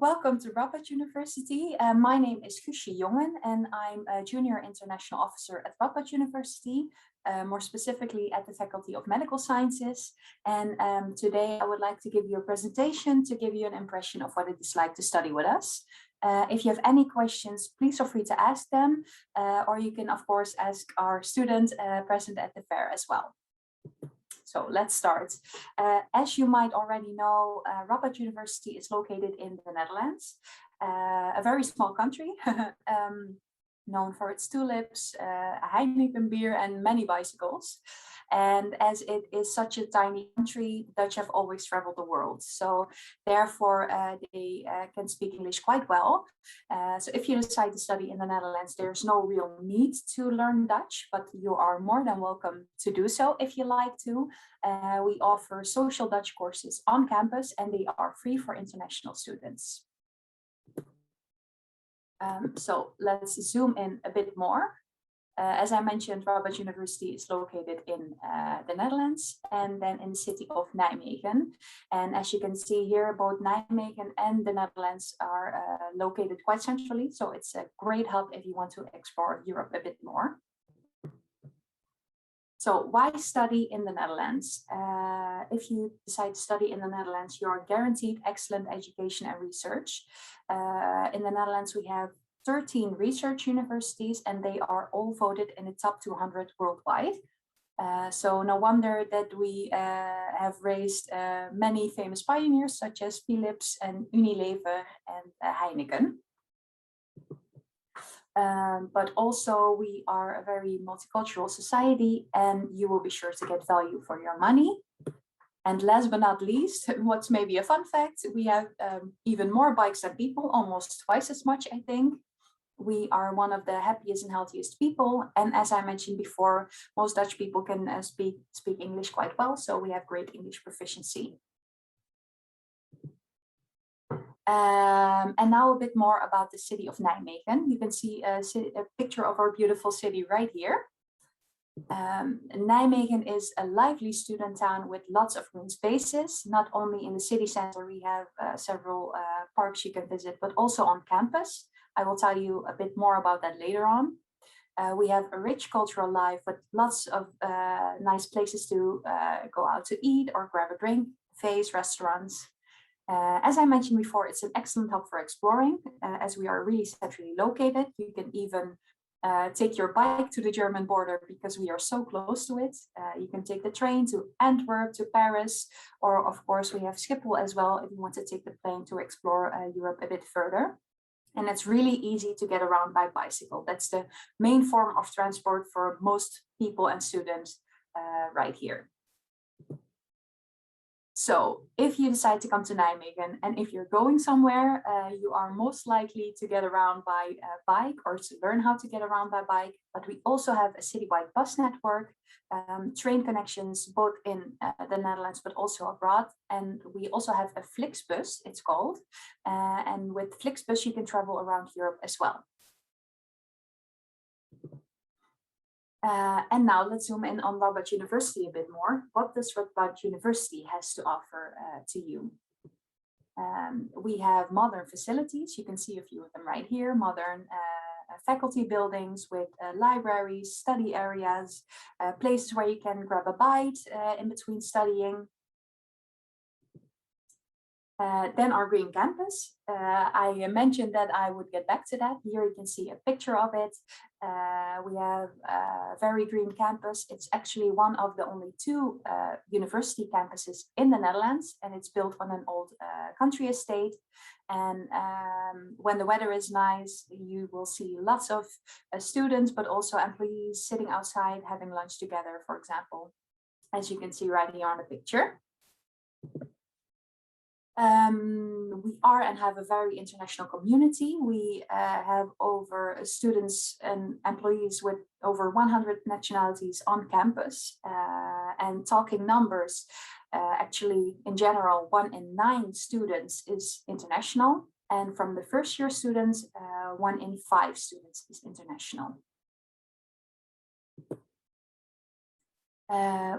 Welcome to Radboud University. My name is Guusje Jongen and I'm a Junior International Officer at Radboud University, more specifically at the Faculty of Medical Sciences. And today I would like to give you a presentation to give you an impression of what it is like to study with us. If you have any questions, please feel free to ask them, or you can of course ask our student present at the fair as well. So let's start. As you might already know, Radboud University is located in the Netherlands, a very small country, known for its tulips, Heineken beer, and many bicycles. And as it is such a tiny country, Dutch have always traveled the world. So therefore, they can speak English quite well. So if you decide to study in the Netherlands, there's no real need to learn Dutch, but you are more than welcome to do so if you like to. We offer social Dutch courses on campus, and they are free for international students. So let's zoom in a bit more. As I mentioned, Radboud University is located in the Netherlands and then in the city of Nijmegen. And as you can see here, both Nijmegen and the Netherlands are located quite centrally. So it's a great hub if you want to explore Europe a bit more. So why study in the Netherlands? If you decide to study in the Netherlands, you are guaranteed excellent education and research. In the Netherlands, we have 13 research universities, and they are all voted in the top 200 worldwide. So no wonder that we have raised many famous pioneers such as Philips and Unilever and Heineken. But also we are a very multicultural society, and you will be sure to get value for your money. And last but not least, what's maybe a fun fact, we have even more bikes than people, almost twice as much, I think. We are one of the happiest and healthiest people. And as I mentioned before, most Dutch people can speak English quite well. So we have great English proficiency. And now a bit more about the city of Nijmegen. You can see a picture of our beautiful city right here. Nijmegen is a lively student town with lots of green spaces. Not only in the city center, we have several parks you can visit, but also on campus. I will tell you a bit more about that later on. We have a rich cultural life with lots of nice places to go out to eat or grab a drink, cafes, restaurants. As I mentioned before, it's an excellent hub for exploring, as we are really centrally located. You can even take your bike to the German border because we are so close to it. You can take the train to Antwerp, to Paris, or of course we have Schiphol as well if you want to take the plane to explore Europe a bit further. And it's really easy to get around by bicycle. That's the main form of transport for most people and students right here. So if you decide to come to Nijmegen and if you're going somewhere, you are most likely to get around by bike or to learn how to get around by bike. But we also have a citywide bus network, train connections, both in the Netherlands, but also abroad. And we also have a Flixbus, it's called. And with Flixbus, you can travel around Europe as well. And now let's zoom in on Radboud University a bit more. What does Radboud University has to offer to you? We have modern facilities. You can see a few of them right here. Modern faculty buildings with libraries, study areas, places where you can grab a bite in between studying. Then our green campus. I mentioned that I would get back to that. Here you can see a picture of it. We have a very green campus. It's actually one of the only two university campuses in the Netherlands, and it's built on an old country estate. And when the weather is nice, you will see lots of students, but also employees sitting outside having lunch together, for example, as you can see right here on the picture. We are and have a very international community. We have over students and employees with over 100 nationalities on campus. And talking numbers, actually, in general, 1 in 9 students is international. And from the first year students, 1 in 5 students is international.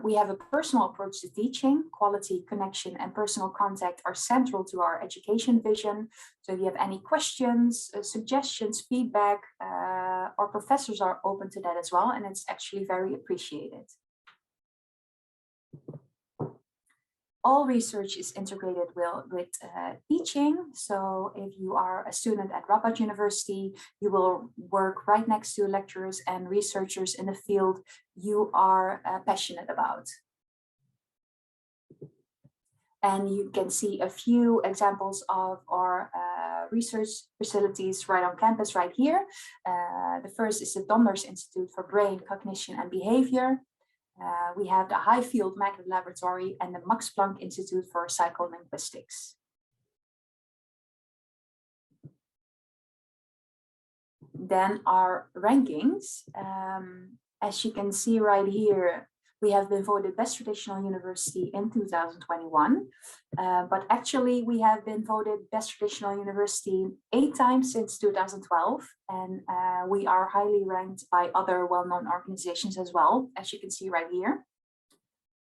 We have a personal approach to teaching. Quality, connection, and personal contact are central to our education vision. So if you have any questions, suggestions, feedback, our professors are open to that as well, and it's actually very appreciated. All research is integrated with teaching. So if you are a student at Radboud University, you will work right next to lecturers and researchers in the field you are passionate about. And you can see a few examples of our research facilities right on campus right here. The first is the Donders Institute for Brain, Cognition and Behavior. We have the Highfield Magnet Laboratory and the Max Planck Institute for Psycholinguistics. Then our rankings, as you can see right here, we have been voted Best Traditional University in 2021, but actually we have been voted Best Traditional University 8 times since 2012, and we are highly ranked by other well-known organizations as well, as you can see right here.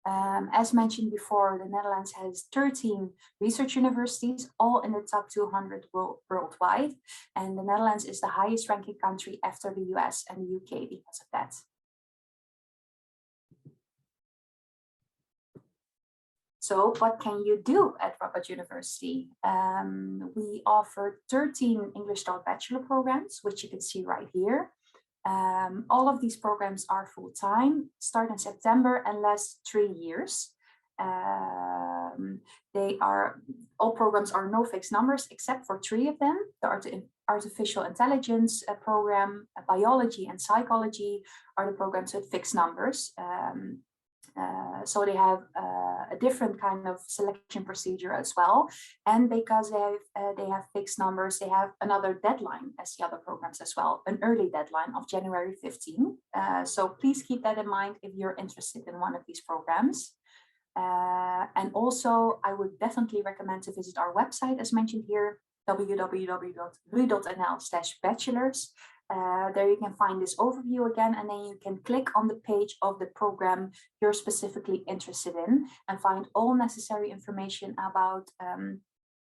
As mentioned before, the Netherlands has 13 research universities, all in the top 200 worldwide, and the Netherlands is the highest ranking country after the US and the UK because of that. So what can you do at Radboud University? We offer 13 English taught bachelor programs, which you can see right here. All of these programs are full-time, start in September and last 3 years. All programs are no fixed numbers except for 3 of them. The Artificial Intelligence program, Biology and Psychology are the programs with fixed numbers. So they have a different kind of selection procedure as well. And because they have fixed numbers, they have another deadline as the other programs as well, an early deadline of January 15. So please keep that in mind if you're interested in one of these programs. And also, I would definitely recommend to visit our website, as mentioned here, www.ru.nl/bachelors. There you can find this overview again, and then you can click on the page of the program you're specifically interested in and find all necessary information about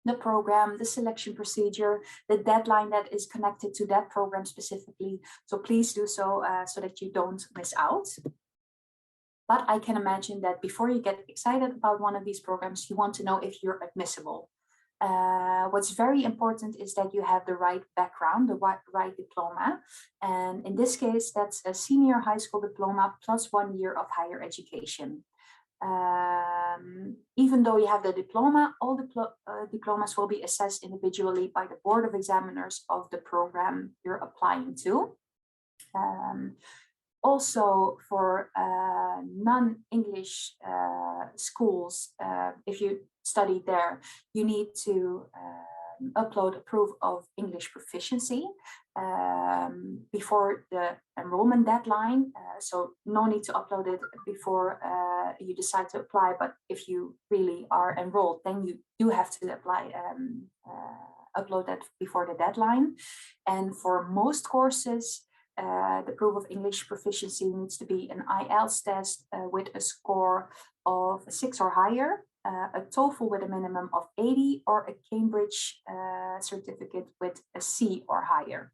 the program, the selection procedure, the deadline that is connected to that program specifically. So please do so so that you don't miss out. But I can imagine that before you get excited about one of these programs, you want to know if you're admissible. What's very important is that you have the right background, the right diploma. And in this case, that's a senior high school diploma plus 1 year of higher education. Even though you have the diploma, all diplomas will be assessed individually by the Board of Examiners of the program you're applying to. Also, for non-English schools, if you study there, you need to upload a proof of English proficiency before the enrollment deadline. So no need to upload it before you decide to apply, but if you really are enrolled, then you do have to apply, upload that before the deadline. And for most courses, the proof of English proficiency needs to be an IELTS test with a score of 6 or higher, a TOEFL with a minimum of 80, or a Cambridge certificate with a C or higher.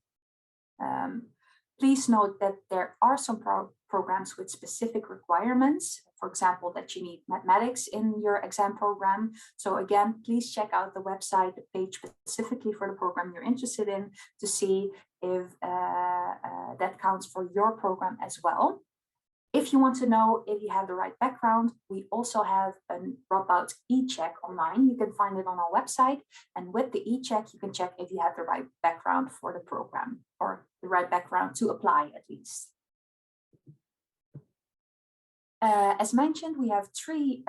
Please note that there are some programs with specific requirements. For example, that you need mathematics in your exam program. So again, please check out the website, the page specifically for the program you're interested in to see if that counts for your program as well. If you want to know if you have the right background, we also have a Radboud e-check online. You can find it on our website. And with the e-check, you can check if you have the right background for the program, or the right background to apply at least. As mentioned, we have 3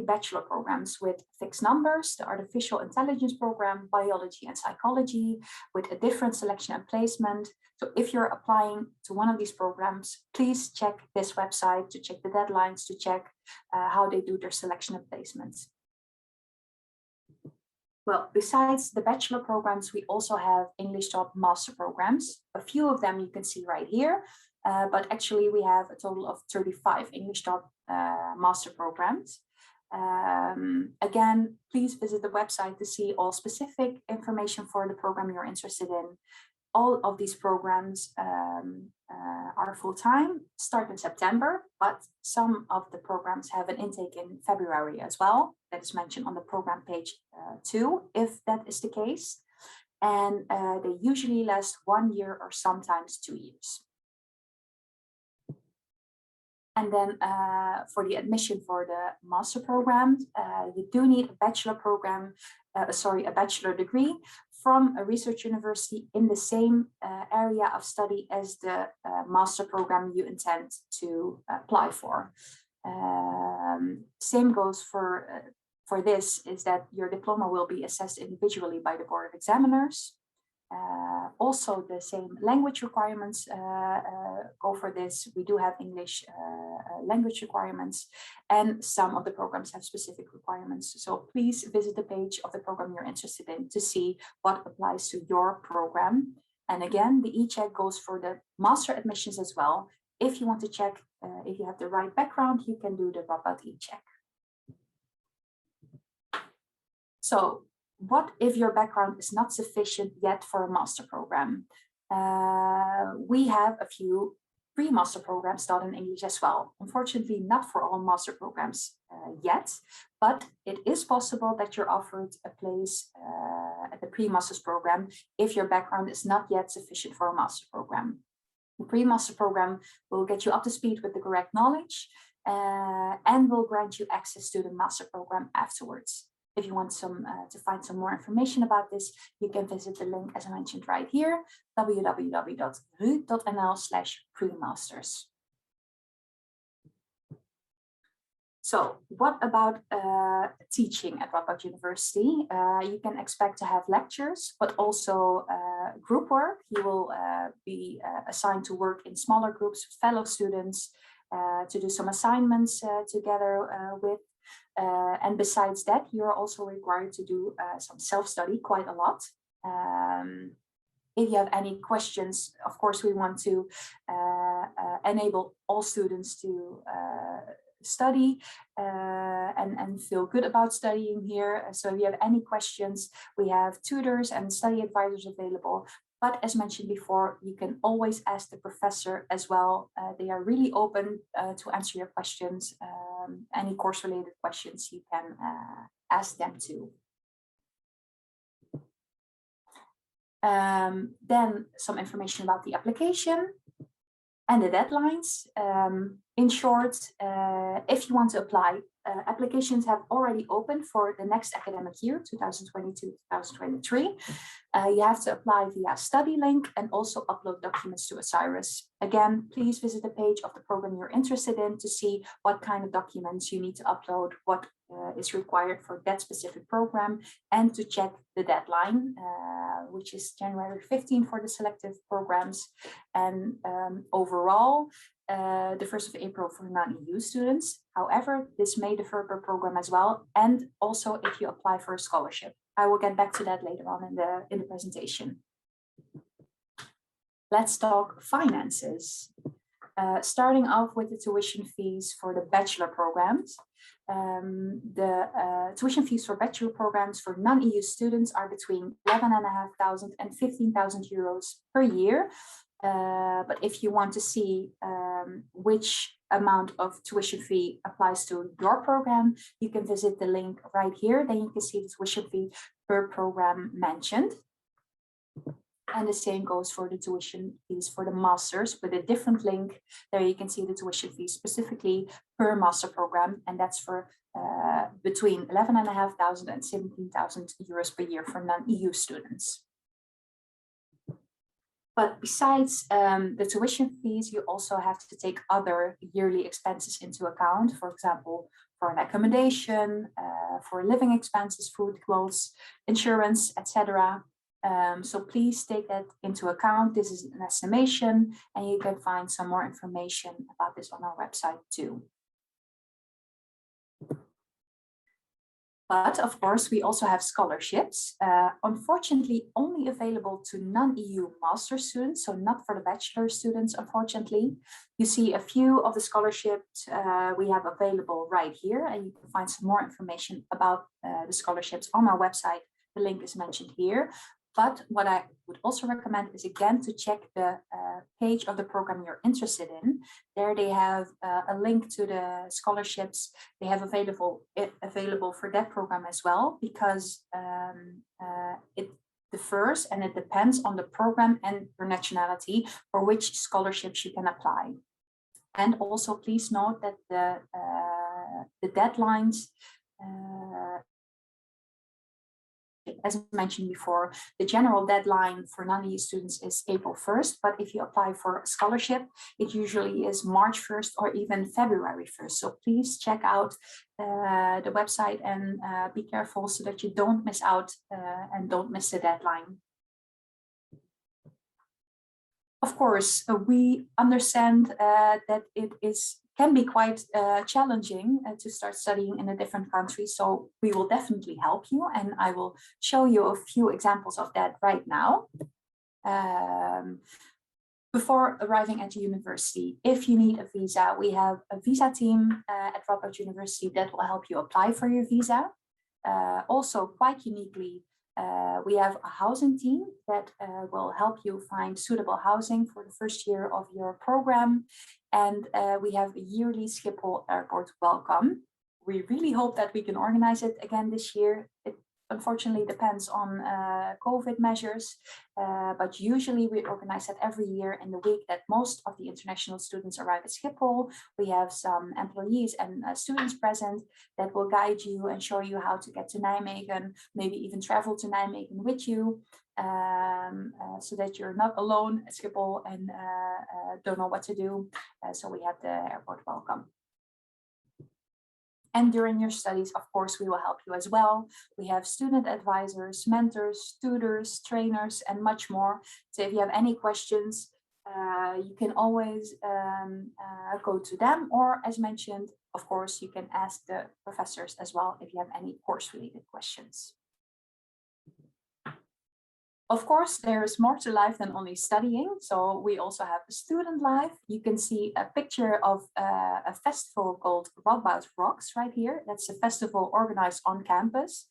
bachelor programs with fixed numbers: the Artificial Intelligence program, Biology and Psychology, with a different selection and placement. So if you're applying to one of these programs, please check this website to check the deadlines, to check how they do their selection and placements. Well, besides the bachelor programs, we also have English taught master programs. A few of them you can see right here. but actually we have a total of 35 English master programs. Again, please visit the website to see all specific information for the program you're interested in. All of these programs are full-time, start in September, but some of the programs have an intake in February as well. That is mentioned on the program page too, if that is the case. And they usually last 1 year or sometimes 2 years. And then for the admission for the master program, you do need a bachelor program, a bachelor degree from a research university in the same area of study as the master program you intend to apply for. Same goes for this, is that your diploma will be assessed individually by the Board of Examiners. Also, the same language requirements go for this. We do have English language requirements, and some of the programs have specific requirements. So please visit the page of the program you're interested in to see what applies to your program. And again, the e-check goes for the master admissions as well. If you want to check if you have the right background, you can do the Radboud e-check. So, what if your background is not sufficient yet for a master program? We have a few pre-master programs taught in English as well. Unfortunately, not for all master programs yet, but it is possible that you're offered a place at the pre-master's program if your background is not yet sufficient for a master program. The pre-master program will get you up to speed with the correct knowledge and will grant you access to the master program afterwards. If you want to find some more information about this, you can visit the link as I mentioned right here, www.ru.nl/premasters. So what about teaching at Radboud University? You can expect to have lectures, but also group work. You will be assigned to work in smaller groups with fellow students to do some assignments together with. And besides that, you're also required to do some self-study quite a lot. If you have any questions, of course, we want to enable all students to study and feel good about studying here. So if you have any questions, we have tutors and study advisors available. But as mentioned before, you can always ask the professor as well. They are really open to answer your questions. Any course-related questions, you can ask them too. Then some information about the application and the deadlines. In short, if you want to apply, applications have already opened for the next academic year, 2022-2023. You have to apply via study link and also upload documents to Osiris. Again, please visit the page of the program you're interested in to see what kind of documents you need to upload, what is required for that specific program, and to check the deadline, which is January 15 for the selective programs. And overall, the 1st of April for non-EU students. However, this may differ per program as well, and also if you apply for a scholarship. I will get back to that later on in the presentation. Let's talk finances. Starting off with the tuition fees for the bachelor programs. The tuition fees for bachelor programs for non-EU students are between 11,500 and 15,000 euros per year. But if you want to see which amount of tuition fee applies to your program, you can visit the link right here. Then you can see the tuition fee per program mentioned. And the same goes for the tuition fees for the masters with a different link. There you can see the tuition fees specifically per master program, and that's for between 11,500 and 17,000 euros per year for non-EU students. But besides the tuition fees, you also have to take other yearly expenses into account. For example, for an accommodation, for living expenses, food, clothes, insurance, etc. So please take that into account. This is an estimation, and you can find some more information about this on our website too. But of course, we also have scholarships, unfortunately only available to non-EU master students, so not for the bachelor students, unfortunately. You see a few of the scholarships we have available right here, and you can find some more information about the scholarships on our website. The link is mentioned here. But what I would also recommend is, again, to check the page of the program you're interested in. There they have a link to the scholarships they have available for that program as well, because it differs and it depends on the program and your nationality for which scholarships you can apply. And also please note that the deadlines, as mentioned before, the general deadline for non-EU students is April 1st, but if you apply for a scholarship, it usually is March 1st or even February 1st. So please check out the website and be careful so that you don't miss out and don't miss the deadline. Of course, we understand that it can be quite challenging to start studying in a different country. So we will definitely help you, and I will show you a few examples of that right now. Before arriving at the university, if you need a visa, we have a visa team at Radboud University that will help you apply for your visa. Also, quite uniquely, we have a housing team that will help you find suitable housing for the first year of your program. And we have a yearly Schiphol Airport welcome. We really hope that we can organize it again this year. It unfortunately depends on COVID measures, but usually we organize that every year in the week that most of the international students arrive at Schiphol. We have some employees and students present that will guide you and show you how to get to Nijmegen, maybe even travel to Nijmegen with you, so that you're not alone at Schiphol and don't know what to do. So we have the airport welcome. And during your studies, of course, we will help you as well. We have student advisors, mentors, tutors, trainers, and much more. So if you have any questions, you can always go to them, or as mentioned, of course, you can ask the professors as well if you have any course-related questions. Of course, there is more to life than only studying. So we also have a student life. You can see a picture of a festival called Radboud Rocks right here. That's a festival organized on campus.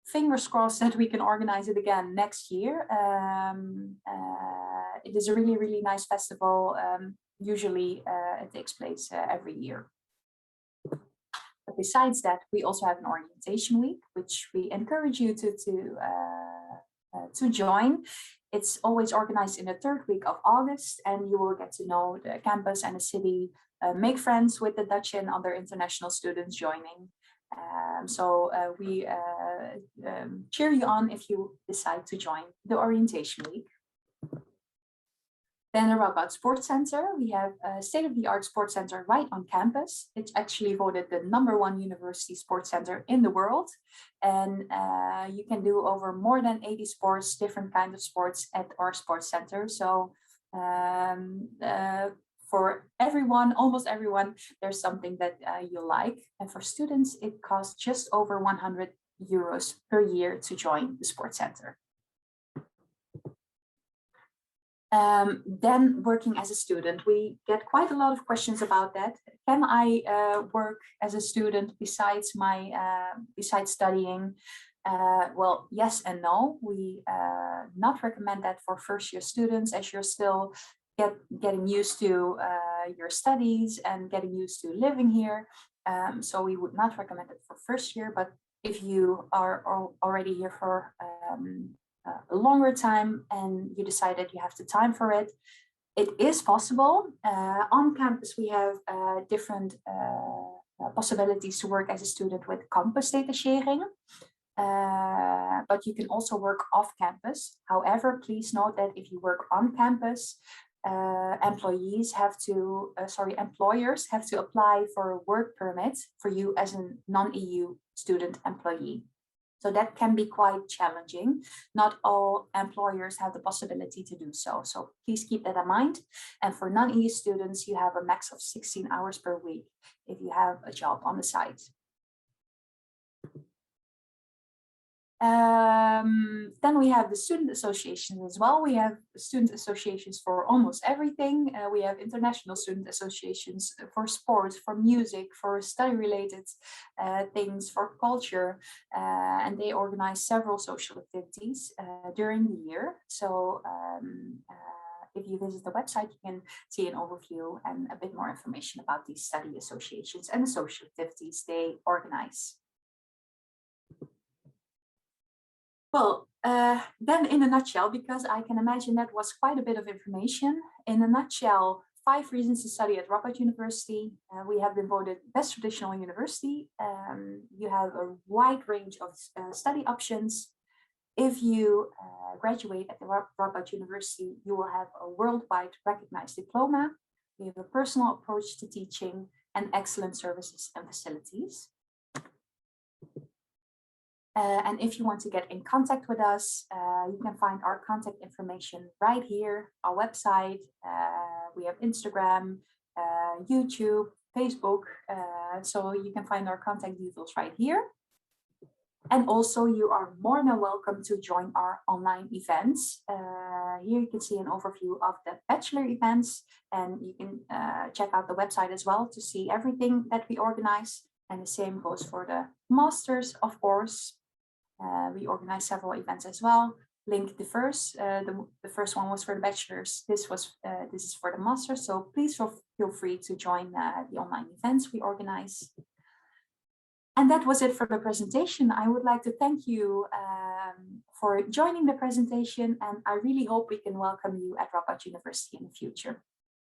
Fingers crossed that we can organize it again next year. It is a really, really nice festival. Usually it takes place every year. But besides that, we also have an orientation week, which we encourage you to join. It's always organized in the third week of August, and you will get to know the campus and the city, make friends with the Dutch and other international students joining. So we cheer you on if you decide to join the orientation week. Then the Radboud Sports Center, we have a state-of-the-art sports center right on campus. It's actually voted the #1 university sports center in the world. And you can do over more than 80 sports, different kinds of sports at our sports center. So for everyone, almost everyone, there's something that you like. And for students, it costs just over €100 per year to join the sports center. Then working as a student, we get quite a lot of questions about that. Can I work as a student besides studying? Well, yes and no. We not recommend that for first-year students, as you're still getting used to your studies and getting used to living here. So we would not recommend it for first year. But if you are already here for a longer time and you decide that you have the time for it, it is possible. On campus, we have different possibilities to work as a student with campus detachering. But you can also work off campus. However, please note that if you work on campus, employers have to apply for a work permit for you as a non-EU student employee. So that can be quite challenging. Not all employers have the possibility to do so. So please keep that in mind. And for non-EU students, you have a max of 16 hours per week if you have a job on the side. Then we have the student associations as well. We have student associations for almost everything. We have international student associations for sports, for music, for study-related things, for culture, and they organize several social activities during the year. So if you visit the website, you can see an overview and a bit more information about these study associations and the social activities they organize. Well, then in a nutshell, because I can imagine that was quite a bit of information, in a nutshell, 5 reasons to study at Radboud University. We have been voted best traditional university. You have a wide range of study options. If you graduate at the Radboud University, you will have a worldwide recognized diploma. We have a personal approach to teaching and excellent services and facilities. And if you want to get in contact with us, you can find our contact information right here, our website. We have Instagram, YouTube, Facebook, so you can find our contact details right here. And also you are more than welcome to join our online events. Here you can see an overview of the bachelor events, and you can check out the website as well to see everything that we organize. And the same goes for the masters, of course. We organize several events as well. Link the first one was for the bachelors. This is for the masters. So please feel free to join the online events we organize. And that was it for the presentation. I would like to thank you for joining the presentation, and I really hope we can welcome you at Radboud University in the future.